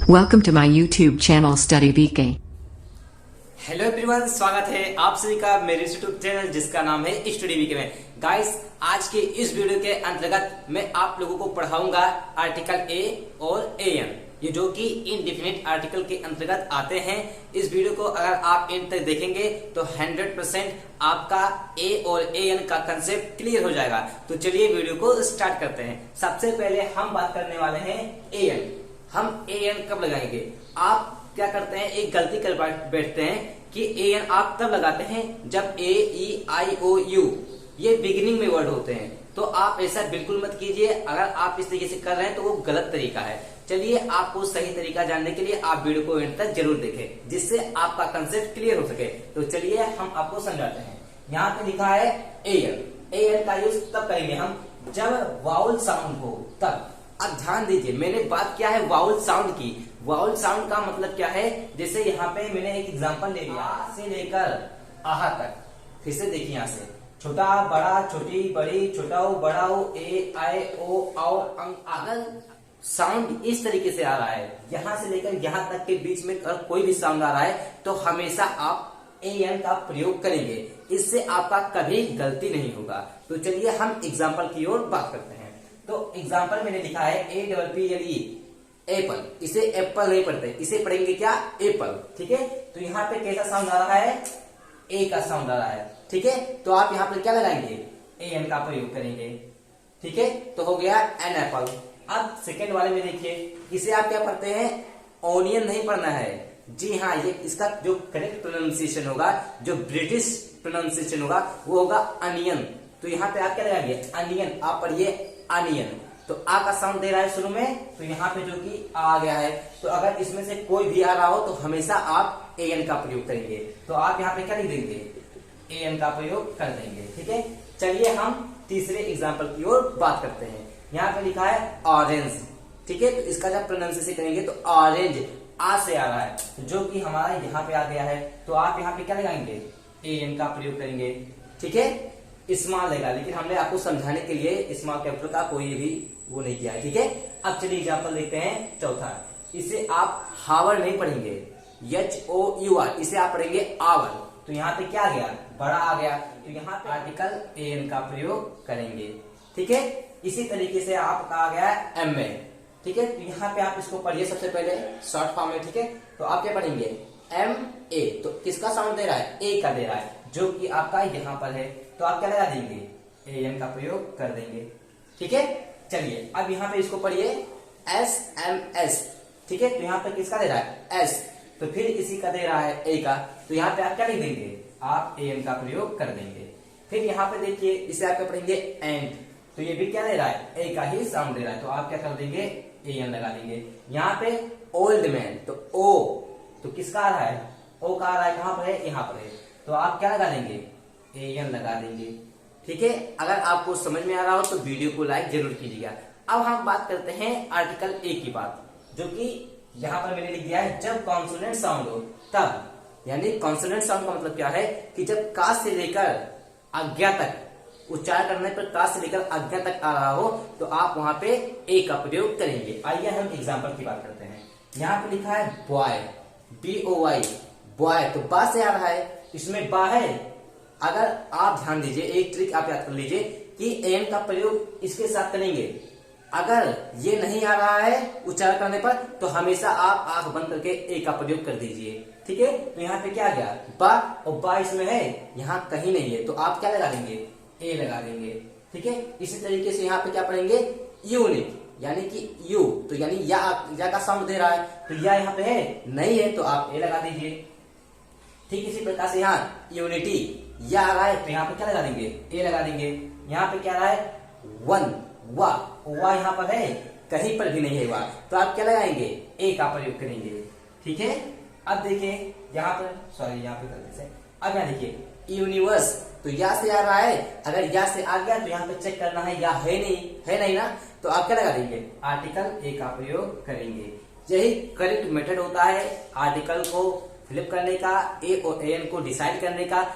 Welcome to my YouTube channel Study VK. Hello everyone, स्वागत है आप सभी का मेरे यूट्यूब चैनल जिसका नाम है स्टडी वीके में। गाइस, आज के इस वीडियो के अंतर्गत मैं आप लोगों को पढ़ाऊंगा आर्टिकल ए और एन, ये जो कि इनडिफिनिट आर्टिकल के अंतर्गत आते हैं। इस वीडियो को अगर आप एंड तक देखेंगे तो 100% आपका ए और एन का कंसेप्ट क्लियर हो जाएगा। तो चलिए वीडियो को स्टार्ट करते हैं। सबसे पहले हम बात करने वाले हैं एन। हम एन कब लगाएंगे? आप क्या करते हैं, एक गलती कर बैठते हैं कि एन आप तब लगाते हैं जब ए ई आई ओ यू ये बिगिनिंग में वर्ड होते हैं। तो आप ऐसा बिल्कुल मत कीजिए। अगर आप इस तरीके से कर रहे हैं तो वो गलत तरीका है। चलिए, आपको सही तरीका जानने के लिए आप वीडियो को एंड तक जरूर देखें, जिससे आपका कंसेप्ट क्लियर हो सके। तो चलिए हम आपको समझाते हैं। यहाँ पे लिखा है एन। एन का यूज तब करेंगे हम जब वाउल साउंड हो, तब। अब ध्यान दीजिए, मैंने बात किया है वाउल साउंड की। वाउल साउंड का मतलब क्या है? जैसे यहाँ पे मैंने एक एग्जांपल ले लिया, आ से लेकर आहा तक। फिर से देखिए, यहाँ से छोटा बड़ा, छोटी बड़ी, छोटा हो बड़ा हो, ए आई ओ आओ अंग। अगर साउंड इस तरीके से आ रहा है, यहाँ से लेकर यहाँ तक के बीच में अगर कोई भी साउंड आ रहा है तो हमेशा आप एन का प्रयोग करेंगे। इससे आपका कभी गलती नहीं होगा। तो चलिए हम एग्जाम्पल की ओर बात करते हैं। तो एग्जाम्पल मैंने लिखा है APPLE, एप्पल। इसे एप्पल नहीं पढ़ते, इसे पढ़ेंगे क्या? एप्पल। ठीक है, तो यहाँ पे कैसा साउंड आ रहा है? ए का साउंड आ रहा है। ठीक है, तो आप यहाँ पे क्या लगाएंगे? एन का प्रयोग करेंगे। ठीक है, तो हो गया एन एप्पल। अब सेकेंड वाले में देखिए, इसे आप क्या पढ़ते हैं? ऑनियन नहीं पढ़ना है। जी हाँ, ये इसका जो करेक्ट प्रोनाउंसिएशन होगा, जो ब्रिटिश प्रोनाउंसिएशन होगा, वो होगा अनियन। तो यहाँ पे आप क्या लगाएंगे? अनियन। आप पढ़िए अनियन। तो आ का साउंड दे रहा है शुरू में, तो यहाँ पे जो कि आ गया है। तो अगर इसमें से कोई भी आ रहा हो तो हमेशा आप एन का प्रयोग करेंगे। तो आप यहाँ पे क्या लिख देंगे? एन का प्रयोग कर देंगे। ठीक है, चलिए हम तीसरे एग्जाम्पल की ओर बात करते हैं। यहाँ पे लिखा है ऑरेंज। ठीक है, तो इसका जब प्रोनाउंसिएशन करेंगे तो ऑरेंज आ से आ रहा है, जो कि हमारा यहाँ पे आ गया है। तो आप यहाँ पे क्या लगाएंगे? एन का प्रयोग करेंगे। ठीक है, स्मॉल लेगा, लेकिन हमने आपको समझाने के लिए स्मॉल कैपिटल का कोई भी वो नहीं किया है। ठीक है, अब चलिए एग्जाम्पल देखते हैं चौथा। इसे आप हावर नहीं पढ़ेंगे, HOUR, इसे आप पढ़ेंगे आवर। तो यहाँ पे क्या आ गया? बड़ा आ गया। तो यहाँ पे आर्टिकल एन का प्रयोग करेंगे। ठीक है, इसी तरीके से आपका आ गया MA। ठीक है, तो यहाँ पे आप इसको पढ़िए सबसे पहले शॉर्ट फॉर्म में। ठीक है, तो आप क्या पढ़ेंगे? MA। तो किसका साउंड दे रहा है? ए का दे रहा है, जो कि आपका यहाँ पर है। तो आप क्या लगा देंगे? एन का प्रयोग कर देंगे। ठीक है, चलिए अब यहाँ पे इसको पढ़िए SMS। ठीक है, तो यहाँ पे किसका दे रहा है? S। तो फिर इसी का दे रहा है ए का। तो यहाँ पे आप क्या लिख देंगे? आप एन का प्रयोग कर देंगे। फिर यहाँ पे देखिए, इसे आप क्या पढ़ेंगे? एंड। तो ये भी क्या दे रहा है? ए का ही साउंड दे रहा है। तो आप क्या कर देंगे? एन लगा देंगे। यहाँ पे ओल्ड मैन, तो ओ, तो किसका आ रहा है? ओ का आ रहा है। कहाँ पर है? यहाँ पर है। तो आप क्या लगा देंगे? एन लगा देंगे। ठीक है, अगर आपको समझ में आ रहा हो तो वीडियो को लाइक जरूर कीजिएगा। अब हम बात करते हैं आर्टिकल ए की बात, जो कि यहाँ पर मैंने लिख दिया है जब कॉन्सोनेंट साउंड हो तब। यानी कॉन्सोनेंट साउंड का मतलब क्या है कि जब का से लेकर आज्ञा तक, उच्चारण करने पर का से लेकर आज्ञा तक आ रहा हो, तो आप वहां पे ए का प्रयोग करेंगे। आइए हम एग्जाम्पल की बात करते हैं। यहाँ पे लिखा है बॉय, BOY, बॉय। तो बा से आ रहा है, इसमें बा है। अगर आप ध्यान दीजिए, एक ट्रिक आप याद कर लीजिए कि एन का प्रयोग इसके साथ करेंगे। अगर ये नहीं आ रहा है उच्चारण करने पर, तो हमेशा आप आंख बंद करके ए का प्रयोग कर दीजिए। ठीक है, तो यहाँ पे क्या आ गया? बा, और बा इसमें है, यहाँ कहीं नहीं है। तो आप क्या लगा देंगे? ए लगा देंगे। ठीक है, इसी तरीके से यहाँ पे क्या पढ़ेंगे? यूनिट, यानी कि यू, तो यानी या का साउंड दे रहा है, तो या यहाँ पे है नहीं है, तो आप ए लगा दीजिए। ठीक इसी प्रकार से यहाँ यूनिटी, या आ रहा है, तो यहाँ पे क्या लगा देंगे? ए लगा देंगे। यहाँ पे क्या आ रहा है? वन, वाह यहाँ पर है, कहीं पर भी नहीं है वाह, तो आप क्या लगाएंगे? ए का प्रयोग करेंगे। ठीक है, अब देखिए यहाँ पर, सॉरी यहाँ पे गलती से, अब यहाँ देखिए यूनिवर्स, तो या से आ रहा है। अगर या से आ गया तो यहाँ पे चेक करना है या है नहीं ना, तो आप क्या लगा देंगे? आर्टिकल ए का प्रयोग करेंगे। यही करेक्ट मेथड होता है आर्टिकल को फ्लिप करने का, ए और एन को डिसाइड करने का।